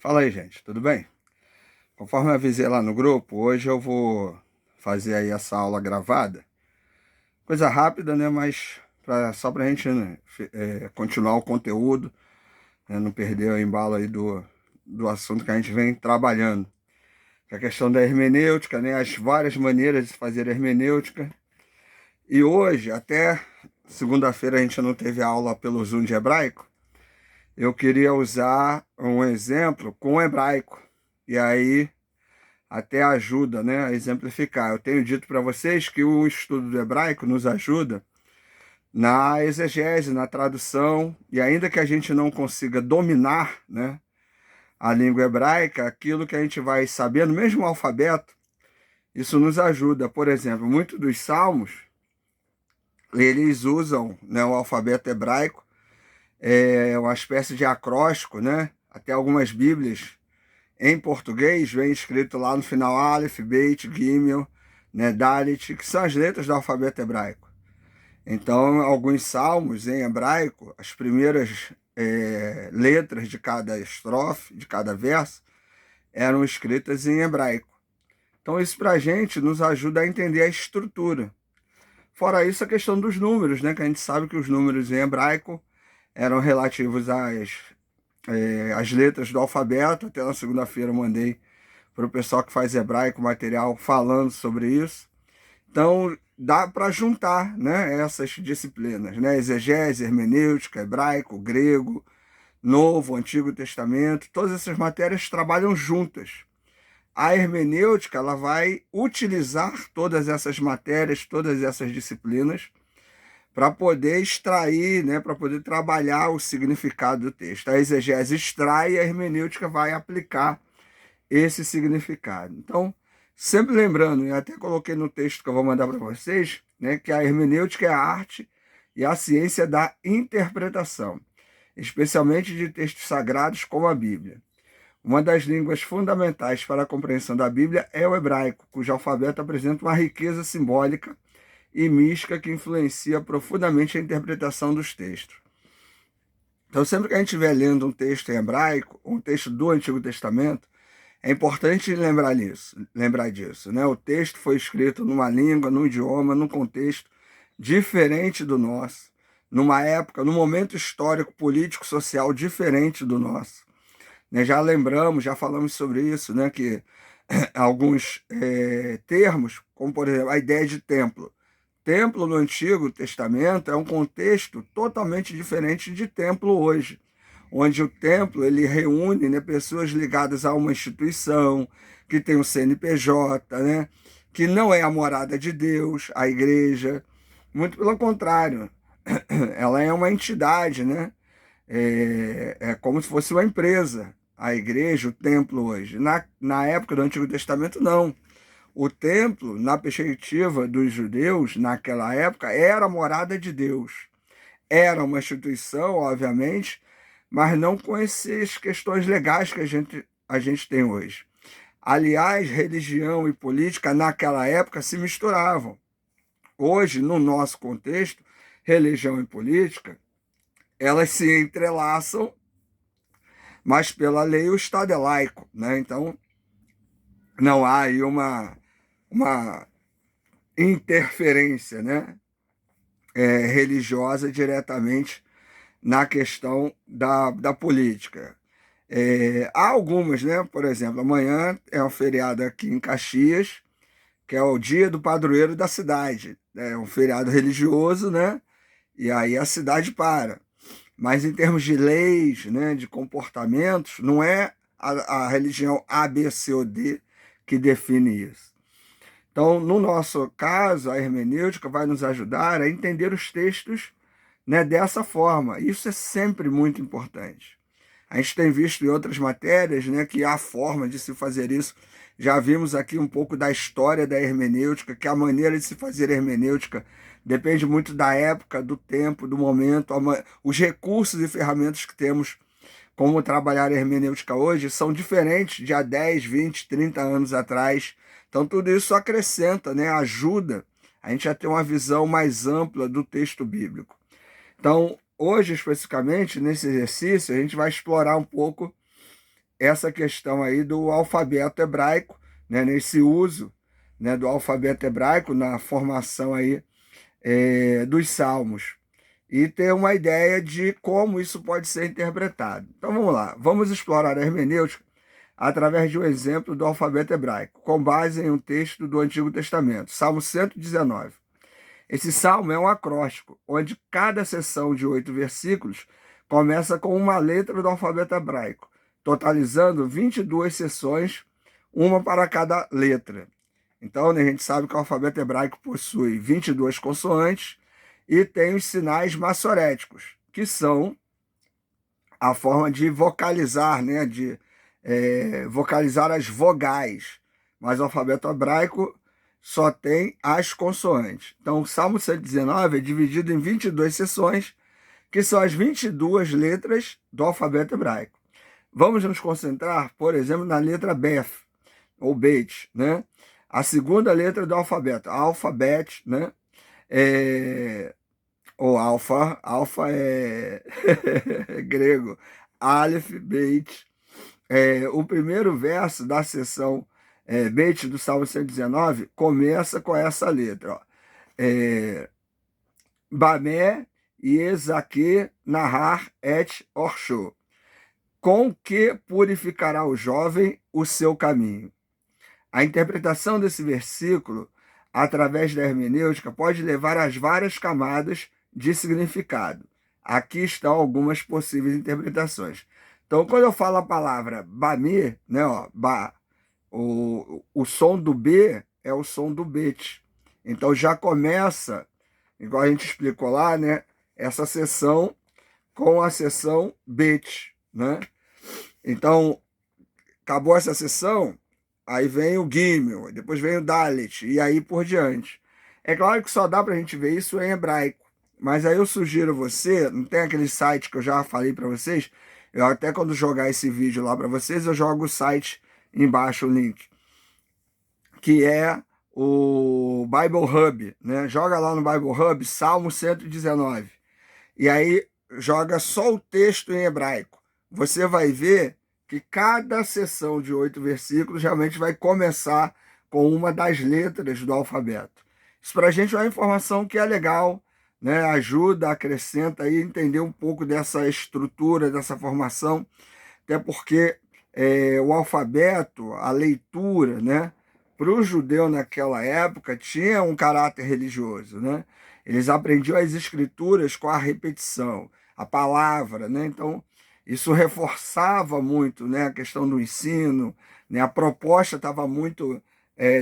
Fala aí, gente, tudo bem? Conforme eu avisei lá no grupo, hoje eu vou fazer aí essa aula gravada. Coisa rápida, né? Mas só pra gente, né, continuar o conteúdo, né, não perder o embalo aí do assunto que a gente vem trabalhando. Que é a questão da hermenêutica, né? As várias maneiras de fazer hermenêutica. E hoje, até segunda-feira, a gente não teve aula pelo Zoom de hebraico. Eu queria usar um exemplo com hebraico. E aí até ajuda, né, a exemplificar. Eu tenho dito para vocês que o estudo do hebraico nos ajuda na exegese, na tradução, e ainda que a gente não consiga dominar, né, a língua hebraica, aquilo que a gente vai sabendo, mesmo o alfabeto, isso nos ajuda. Por exemplo, muitos dos salmos, eles usam, né, o alfabeto hebraico, uma espécie de acróstico, né? Até algumas bíblias em português vem escrito lá no final Aleph, Beit, Gimel, né, Dalet, que são as letras do alfabeto hebraico. Então, alguns salmos em hebraico, as primeiras letras de cada estrofe, de cada verso, eram escritas em hebraico. Então, isso para a gente nos ajuda a entender a estrutura. Fora isso, a questão dos números, né, que a gente sabe que os números em hebraico eram relativos às letras do alfabeto. Até na segunda-feira eu mandei para o pessoal que faz hebraico material falando sobre isso. Então, dá para juntar, né, essas disciplinas, né? Exegese, hermenêutica, hebraico, grego, Novo, Antigo Testamento, todas essas matérias trabalham juntas. A hermenêutica, ela vai utilizar todas essas matérias, todas essas disciplinas, para poder extrair, né, para poder trabalhar o significado do texto. A exegese extrai e a hermenêutica vai aplicar esse significado. Então, sempre lembrando, e até coloquei no texto que eu vou mandar para vocês, né, que a hermenêutica é a arte e a ciência da interpretação, especialmente de textos sagrados como a Bíblia. Uma das línguas fundamentais para a compreensão da Bíblia é o hebraico, cujo alfabeto apresenta uma riqueza simbólica e mística que influencia profundamente a interpretação dos textos. Então, sempre que a gente estiver lendo um texto em hebraico, um texto do Antigo Testamento, é importante lembrar disso, né? O texto foi escrito numa língua, num idioma, num contexto diferente do nosso, numa época, num momento histórico, político, social diferente do nosso. Né? Já lembramos, já falamos sobre isso, né? Que alguns termos, como por exemplo a ideia de templo. Templo no Antigo Testamento é um contexto totalmente diferente de templo hoje, onde o templo ele reúne, né, pessoas ligadas a uma instituição, que tem um CNPJ, né, que não é a morada de Deus, a igreja. Muito pelo contrário, ela é uma entidade, né? É como se fosse uma empresa. A igreja, o templo hoje. Na época do Antigo Testamento, não. O templo, na perspectiva dos judeus, naquela época, era a morada de Deus. Era uma instituição, obviamente, mas não com essas questões legais que a gente tem hoje. Aliás, religião e política naquela época se misturavam. Hoje, no nosso contexto, religião e política, elas se entrelaçam, mas pela lei o Estado é laico, né? Então, não há aí uma interferência, né, religiosa diretamente na questão da política. Há algumas, né? Por exemplo, amanhã é um feriado aqui em Caxias, que é o dia do padroeiro da cidade. É um feriado religioso, né? E aí a cidade para. Mas em termos de leis, né, de comportamentos, não é a religião A, B, C ou D que define isso. Então, no nosso caso, a hermenêutica vai nos ajudar a entender os textos, né, dessa forma. Isso é sempre muito importante. A gente tem visto em outras matérias, né, que há forma de se fazer isso. Já vimos aqui um pouco da história da hermenêutica, que a maneira de se fazer hermenêutica depende muito da época, do tempo, do momento. Os recursos e ferramentas que temos como trabalhar a hermenêutica hoje são diferentes de há 10, 20, 30 anos atrás. Então, tudo isso acrescenta, né, ajuda a gente a ter uma visão mais ampla do texto bíblico. Então, hoje, especificamente, nesse exercício, a gente vai explorar um pouco essa questão aí do alfabeto hebraico, né, nesse uso, né, do alfabeto hebraico na formação aí dos salmos e ter uma ideia de como isso pode ser interpretado. Então vamos lá, vamos explorar a hermenêutica através de um exemplo do alfabeto hebraico, com base em um texto do Antigo Testamento, Salmo 119. Esse salmo é um acróstico, onde cada seção de 8 versículos começa com uma letra do alfabeto hebraico, totalizando 22 seções, uma para cada letra. Então, né, a gente sabe que o alfabeto hebraico possui 22 consoantes e tem os sinais massoréticos, que são a forma de vocalizar, né, de vocalizar as vogais. Mas o alfabeto hebraico só tem as consoantes. Então, o Salmo 119 é dividido em 22 seções, que são as 22 letras do alfabeto hebraico. Vamos nos concentrar, por exemplo, na letra Beth, ou Bet, né? A segunda letra do alfabeto, alfabet, né? Ou alfa é grego, Aleph, Beit. O primeiro verso da seção Beit do Salmo 119 começa com essa letra, ó. Bamé e Ezaque Nahar et Orsho. Com que purificará o jovem o seu caminho? A interpretação desse versículo, através da hermenêutica, pode levar às várias camadas de significado. Aqui estão algumas possíveis interpretações. Então, quando eu falo a palavra Bamê, né, ó, ba, o som do B é o som do Bet. Então, já começa, igual a gente explicou lá, né, essa seção com a seção Bet, né? Então, acabou essa seção, aí vem o Gimel, depois vem o Dalet, e aí por diante. É claro que só dá para a gente ver isso em hebraico, mas aí eu sugiro você, não tem aquele site que eu já falei para vocês, eu até quando jogar esse vídeo lá para vocês, eu jogo o site embaixo, o link, que é o Bible Hub, né? Joga lá no Bible Hub, Salmo 119, e aí joga só o texto em hebraico. Você vai ver que cada seção de 8 versículos realmente vai começar com uma das letras do alfabeto. Isso para a gente é uma informação que é legal, né? Ajuda, acrescenta aí entender um pouco dessa estrutura, dessa formação, até porque o alfabeto, a leitura, né, para o judeu naquela época tinha um caráter religioso, né? Eles aprendiam as escrituras com a repetição, a palavra, né? Então isso reforçava muito, né, a questão do ensino, né? A proposta estava muito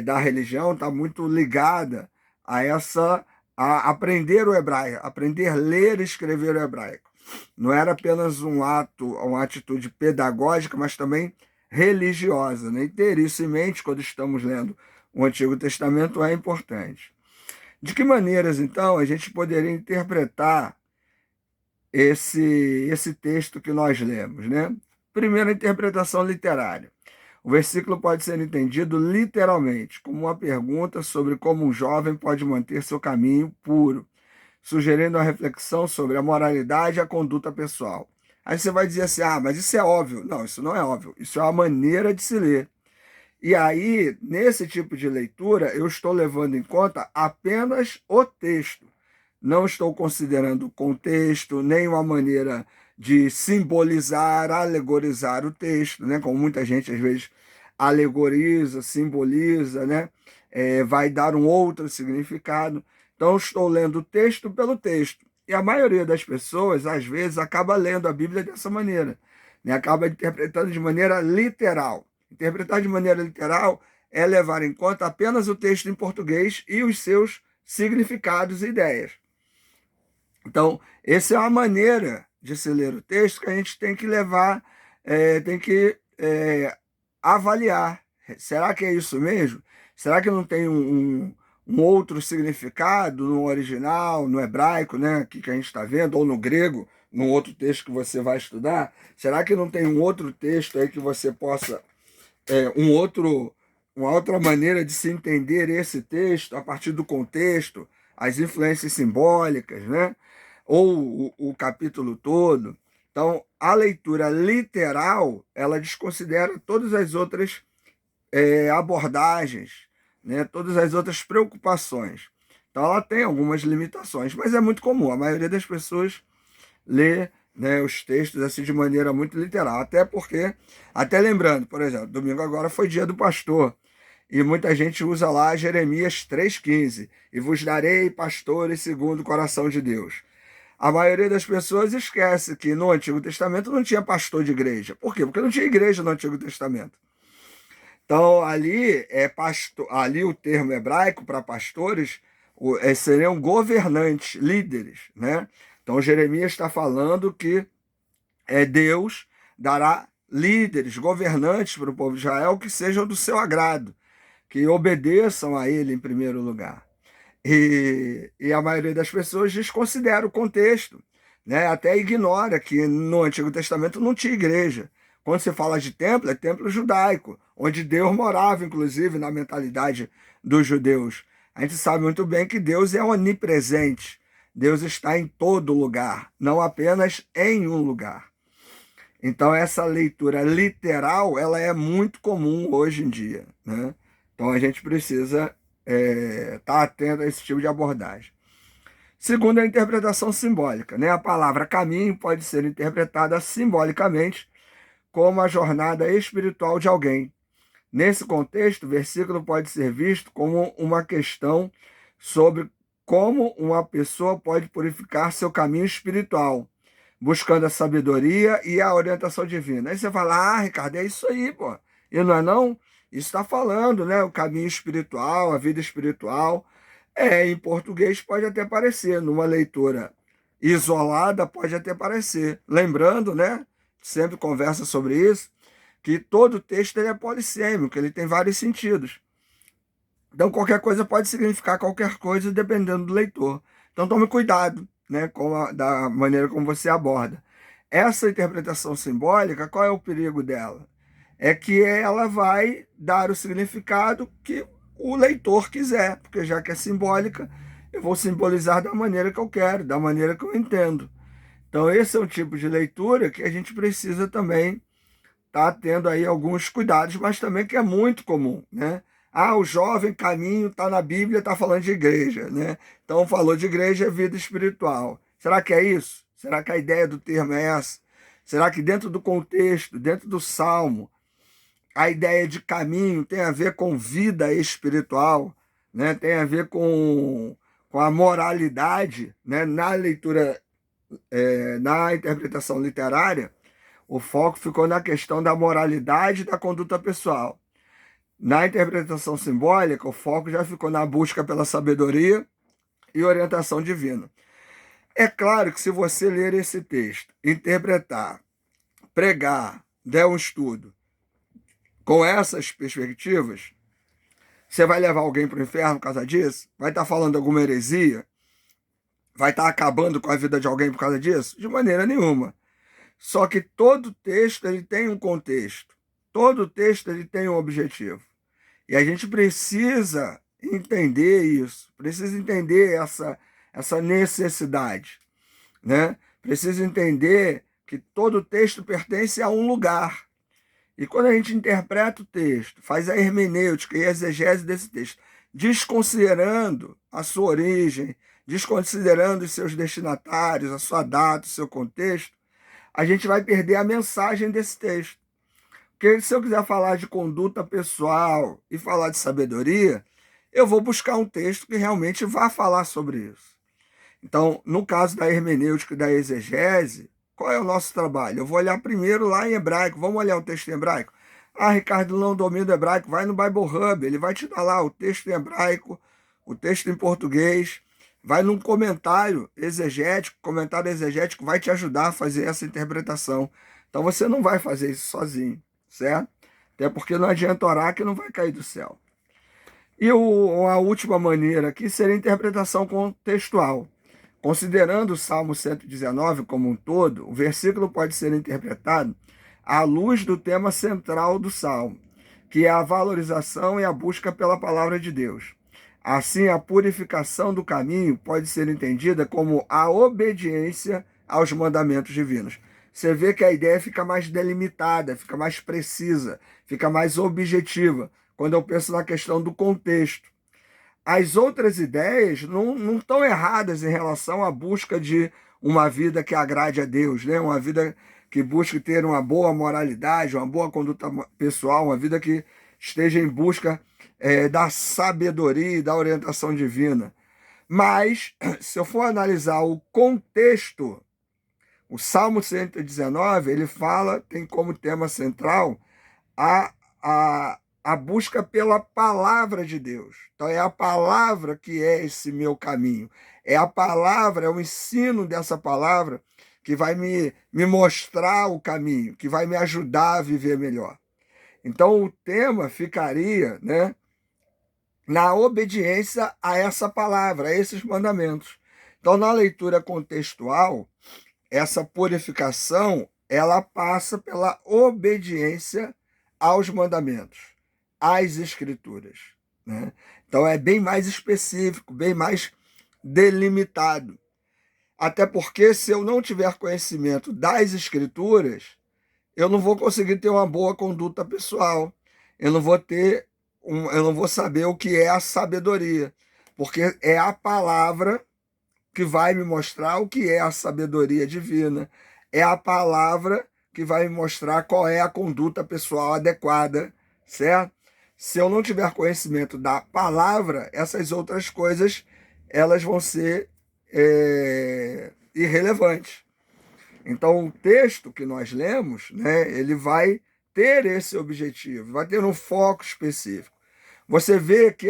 da religião, está muito ligada a aprender o hebraico, aprender a ler e escrever o hebraico. Não era apenas um ato, uma atitude pedagógica, mas também religiosa, né? E ter isso em mente quando estamos lendo o Antigo Testamento é importante. De que maneiras, então, a gente poderia interpretar esse texto que nós lemos, né? Primeiro, a interpretação literária. O versículo pode ser entendido literalmente, como uma pergunta sobre como um jovem pode manter seu caminho puro, sugerindo uma reflexão sobre a moralidade e a conduta pessoal. Aí você vai dizer assim, mas isso é óbvio. Não, isso não é óbvio. Isso é uma maneira de se ler. E aí, nesse tipo de leitura, eu estou levando em conta apenas o texto. Não estou considerando o contexto, nem uma maneira de simbolizar, alegorizar o texto, né? Como muita gente às vezes alegoriza, simboliza, né? Vai dar um outro significado. Então, eu estou lendo o texto pelo texto. E a maioria das pessoas, às vezes, acaba lendo a Bíblia dessa maneira, né? Acaba interpretando de maneira literal. Interpretar de maneira literal é levar em conta apenas o texto em português e os seus significados e ideias. Então, essa é uma maneira de se ler o texto que a gente tem que levar, tem que avaliar. Será que é isso mesmo? Será que não tem um outro significado no original, no hebraico, né, aqui que a gente está vendo, ou no grego, num outro texto que você vai estudar? Será que não tem um outro texto aí que você possa, uma outra maneira de se entender esse texto a partir do contexto, as influências simbólicas, né? Ou o capítulo todo? Então, a leitura literal, ela desconsidera todas as outras abordagens, né? Todas as outras preocupações. Então, ela tem algumas limitações, mas é muito comum. A maioria das pessoas lê, né, os textos assim de maneira muito literal. Até porque, até lembrando, por exemplo, domingo agora foi dia do pastor. E muita gente usa lá Jeremias 3,15. E vos darei pastores segundo o coração de Deus. A maioria das pessoas esquece que no Antigo Testamento não tinha pastor de igreja. Por quê? Porque não tinha igreja no Antigo Testamento. Então, ali pastor, ali o termo hebraico para pastores seriam governantes, líderes, né? Então, Jeremias está falando que Deus dará líderes, governantes para o povo de Israel que sejam do seu agrado, que obedeçam a ele em primeiro lugar. E a maioria das pessoas desconsidera o contexto, né? Até ignora que no Antigo Testamento não tinha igreja. Quando se fala de templo, é templo judaico, onde Deus morava, inclusive, na mentalidade dos judeus. A gente sabe muito bem que Deus é onipresente. Deus está em todo lugar, não apenas em um lugar. Então, essa leitura literal, ela é muito comum hoje em dia, né? Então, a gente precisa estar atento a esse tipo de abordagem. Segundo, a interpretação simbólica, né? A palavra caminho pode ser interpretada simbolicamente como a jornada espiritual de alguém. Nesse contexto, o versículo pode ser visto como uma questão sobre como uma pessoa pode purificar seu caminho espiritual, buscando a sabedoria e a orientação divina. Aí você fala, Ricardo, é isso aí, pô. E não é não? Isso está falando, né? O caminho espiritual, a vida espiritual. Em português pode até parecer, numa leitura isolada pode até parecer. Lembrando, né? Sempre conversa sobre isso, que todo texto ele é polissêmico, ele tem vários sentidos. Então, qualquer coisa pode significar qualquer coisa, dependendo do leitor. Então, tome cuidado, né, da maneira como você aborda. Essa interpretação simbólica, qual é o perigo dela? É que ela vai dar o significado que o leitor quiser, porque já que é simbólica, eu vou simbolizar da maneira que eu quero, da maneira que eu entendo. Então, esse é um tipo de leitura que a gente precisa também estar tendo aí alguns cuidados, mas também que é muito comum, né? O jovem caminho está na Bíblia, está falando de igreja, né? Então, falou de igreja é vida espiritual. Será que é isso? Será que a ideia do termo é essa? Será que dentro do contexto, dentro do Salmo, a ideia de caminho tem a ver com vida espiritual, né? Tem a ver com a moralidade, né? Na leitura, na interpretação literária, o foco ficou na questão da moralidade e da conduta pessoal. Na interpretação simbólica, o foco já ficou na busca pela sabedoria e orientação divina. É claro que se você ler esse texto, interpretar, pregar, der um estudo com essas perspectivas, você vai levar alguém para o inferno por causa disso? Vai estar falando alguma heresia? Vai estar acabando com a vida de alguém por causa disso? De maneira nenhuma. Só que todo texto ele tem um contexto. Todo texto ele tem um objetivo. E a gente precisa entender isso, precisa entender essa necessidade, né? Precisa entender que todo texto pertence a um lugar. E quando a gente interpreta o texto, faz a hermenêutica e a exegese desse texto, desconsiderando a sua origem, desconsiderando os seus destinatários, a sua data, o seu contexto, a gente vai perder a mensagem desse texto. Porque se eu quiser falar de conduta pessoal e falar de sabedoria, eu vou buscar um texto que realmente vá falar sobre isso. Então, no caso da hermenêutica e da exegese, qual é o nosso trabalho? Eu vou olhar primeiro lá em hebraico. Vamos olhar o texto em hebraico? Ricardo, não domina o hebraico. Vai no Bible Hub, ele vai te dar lá o texto em hebraico, o texto em português. Vai num comentário exegético vai te ajudar a fazer essa interpretação. Então, você não vai fazer isso sozinho, certo? Até porque não adianta orar que não vai cair do céu. E a última maneira aqui seria a interpretação contextual. Considerando o Salmo 119 como um todo, o versículo pode ser interpretado à luz do tema central do Salmo, que é a valorização e a busca pela palavra de Deus. Assim, a purificação do caminho pode ser entendida como a obediência aos mandamentos divinos. você vê que a ideia fica mais delimitada, fica mais precisa, fica mais objetiva, quando eu penso na questão do contexto. As outras ideias não estão erradas em relação à busca de uma vida que agrade a Deus, né? Uma vida que busque ter uma boa moralidade, uma boa conduta pessoal, uma vida que esteja em busca da sabedoria e da orientação divina. Mas, se eu for analisar o contexto, o Salmo 119, ele fala, tem como tema central a, a busca pela palavra de Deus. Então, é a palavra que é esse meu caminho. É a palavra, é o ensino dessa palavra que vai me mostrar o caminho, que vai me ajudar a viver melhor. Então, o tema ficaria, né, na obediência a essa palavra, a esses mandamentos. Então, na leitura contextual, essa purificação, ela passa pela obediência aos mandamentos, às escrituras, né? Então é bem mais específico, bem mais delimitado. Até porque se eu não tiver conhecimento das escrituras, eu não vou conseguir ter uma boa conduta pessoal. Eu não vou saber o que é a sabedoria, porque é a palavra que vai me mostrar o que é a sabedoria divina. É a palavra que vai me mostrar qual é a conduta pessoal adequada, certo? Se eu não tiver conhecimento da palavra, essas outras coisas elas vão ser irrelevantes. Então, o texto que nós lemos, né, ele vai ter esse objetivo, vai ter um foco específico. Você vê que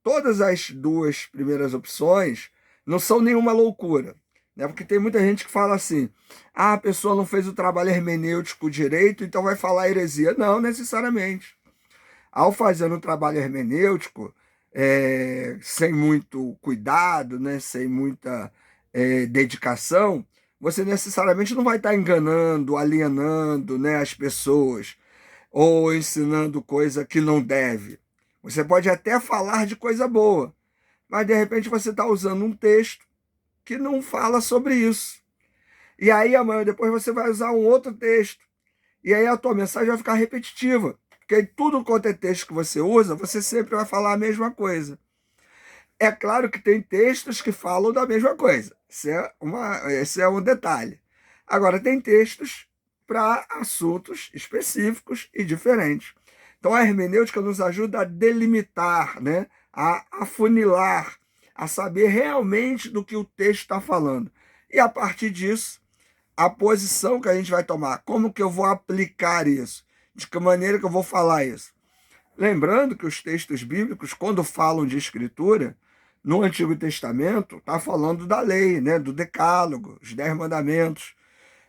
todas as duas primeiras opções não são nenhuma loucura, né? Porque tem muita gente que fala assim: a pessoa não fez o trabalho hermenêutico direito, então vai falar heresia. Não necessariamente. Ao fazer um trabalho hermenêutico, sem muito cuidado, né? Sem muita dedicação, você necessariamente não vai estar enganando, alienando, né, as pessoas, ou ensinando coisa que não deve. Você pode até falar de coisa boa, mas de repente você está usando um texto que não fala sobre isso. E aí amanhã depois você vai usar um outro texto. E aí a tua mensagem vai ficar repetitiva. Porque aí tudo quanto é texto que você usa, você sempre vai falar a mesma coisa. É claro que tem textos que falam da mesma coisa. Esse é um detalhe. Agora, tem textos para assuntos específicos e diferentes. Então, a hermenêutica nos ajuda a delimitar, né? A afunilar, a saber realmente do que o texto está falando. E, a partir disso, a posição que a gente vai tomar. Como que eu vou aplicar isso? De que maneira que eu vou falar isso? Lembrando que os textos bíblicos, quando falam de escritura, no Antigo Testamento, está falando da lei, né? Do Decálogo, os 10 mandamentos.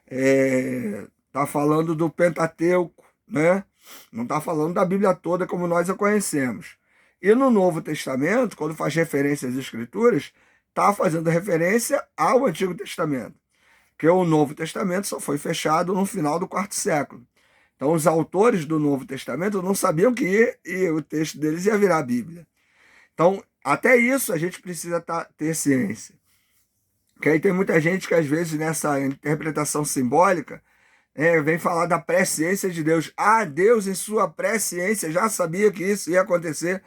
Está falando do Pentateuco, né? Não está falando da Bíblia toda como nós a conhecemos. E no Novo Testamento, quando faz referência às Escrituras, está fazendo referência ao Antigo Testamento, porque o Novo Testamento só foi fechado no final do quarto século. Então, os autores do Novo Testamento não sabiam que o texto deles ia virar a Bíblia. Então, até isso a gente precisa ter ciência. Porque aí tem muita gente que, às vezes, nessa interpretação simbólica, vem falar da presciência de Deus. Ah, Deus, em sua presciência, já sabia que isso ia acontecer.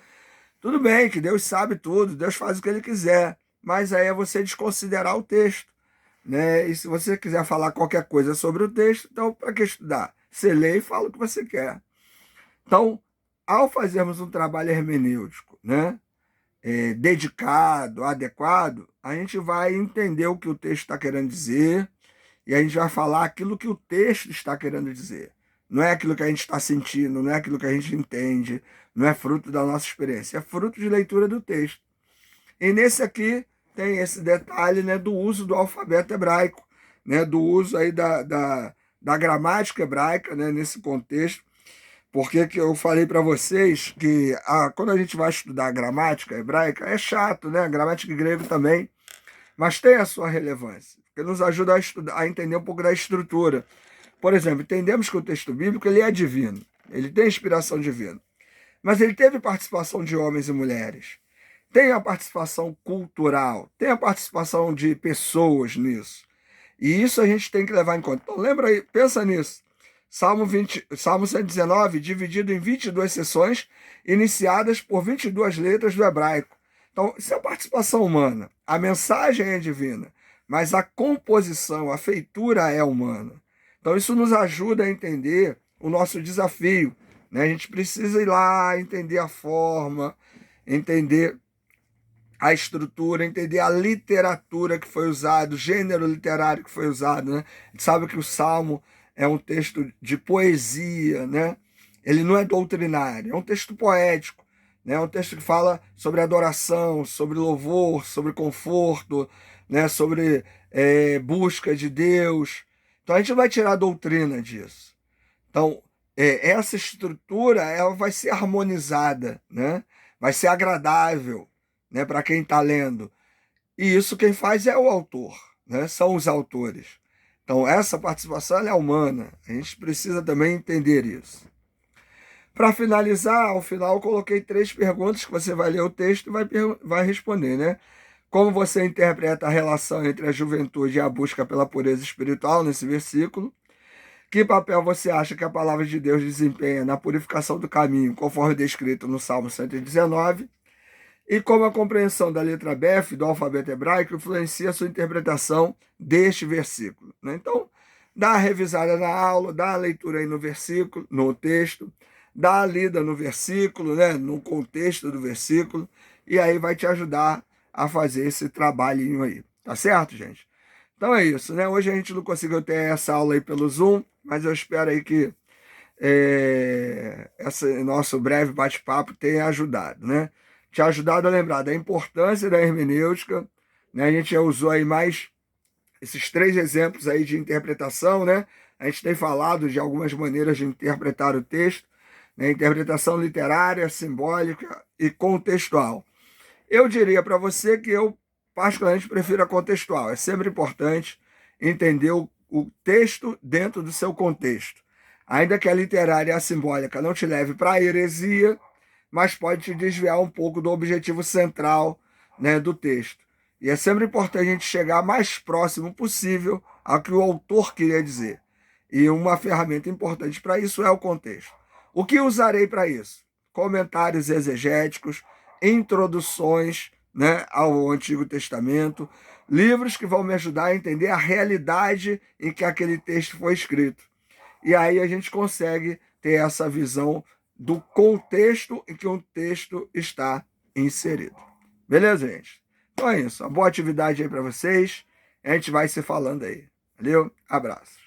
Tudo bem, que Deus sabe tudo, Deus faz o que Ele quiser. Mas aí é você desconsiderar o texto, né? E se você quiser falar qualquer coisa sobre o texto, então para que estudar? Você lê e fala o que você quer. Então, ao fazermos um trabalho hermenêutico, né, dedicado, adequado, a gente vai entender o que o texto está querendo dizer e a gente vai falar aquilo que o texto está querendo dizer. Não é aquilo que a gente está sentindo, não é aquilo que a gente entende, não é fruto da nossa experiência, é fruto de leitura do texto. E nesse aqui tem esse detalhe, né, do uso do alfabeto hebraico, né, do uso aí da gramática hebraica, né, nesse contexto. Porque que eu falei para vocês que quando a gente vai estudar a gramática hebraica, é chato, né? A gramática grega também, mas tem a sua relevância, porque nos ajuda a entender um pouco da estrutura. Por exemplo, entendemos que o texto bíblico ele é divino, ele tem inspiração divina, mas ele teve participação de homens e mulheres, tem a participação cultural, tem a participação de pessoas nisso. E isso a gente tem que levar em conta. Então lembra aí, pensa nisso. Salmo 119, dividido em 22 sessões, iniciadas por 22 letras do hebraico. Então, isso é a participação humana. A mensagem é divina, mas a composição, a feitura é humana. Então, isso nos ajuda a entender o nosso desafio, né? A gente precisa ir lá, entender a forma, entender a estrutura, entender a literatura que foi usada, o gênero literário que foi usado, né? A gente sabe que o Salmo é um texto de poesia, né? Ele não é doutrinário, é um texto poético, né? É um texto que fala sobre adoração, sobre louvor, sobre conforto, né? Sobre busca de Deus. Então a gente vai tirar a doutrina disso. Então, essa estrutura ela vai ser harmonizada, né? Vai ser agradável, né, para quem está lendo. E isso quem faz é o autor, né? São os autores. Então, essa participação ela é humana. A gente precisa também entender isso. Para finalizar, ao final eu coloquei 3 perguntas que você vai ler o texto e vai responder, né? Como você interpreta a relação entre a juventude e a busca pela pureza espiritual nesse versículo? Que papel você acha que a palavra de Deus desempenha na purificação do caminho, conforme descrito no Salmo 119? E como a compreensão da letra Bef do alfabeto hebraico influencia a sua interpretação deste versículo, né? Então, dá a revisada na aula, dá a leitura aí no versículo, no texto, dá a lida no versículo, né? No contexto do versículo, e aí vai te ajudar a fazer esse trabalhinho aí. Tá certo, gente? Então é isso, né? Hoje a gente não conseguiu ter essa aula aí pelo Zoom, mas eu espero aí que esse nosso breve bate-papo tenha ajudado, né? Te ajudado a lembrar da importância da hermenêutica, né? A gente já usou aí mais esses 3 exemplos aí de interpretação, né? A gente tem falado de algumas maneiras de interpretar o texto, né? Interpretação literária, simbólica e contextual. Eu diria para você que eu particularmente prefiro a contextual. É sempre importante entender o texto dentro do seu contexto. Ainda que a literária e a simbólica não te leve para a heresia, mas pode te desviar um pouco do objetivo central, né, do texto. E é sempre importante a gente chegar mais próximo possível ao que o autor queria dizer. E uma ferramenta importante para isso é o contexto. O que usarei para isso? Comentários exegéticos, introduções, né, ao Antigo Testamento, livros que vão me ajudar a entender a realidade em que aquele texto foi escrito. E aí a gente consegue ter essa visão do contexto em que um texto está inserido. Beleza, gente? Então é isso. Uma boa atividade aí para vocês. A gente vai se falando aí. Valeu? Abraço.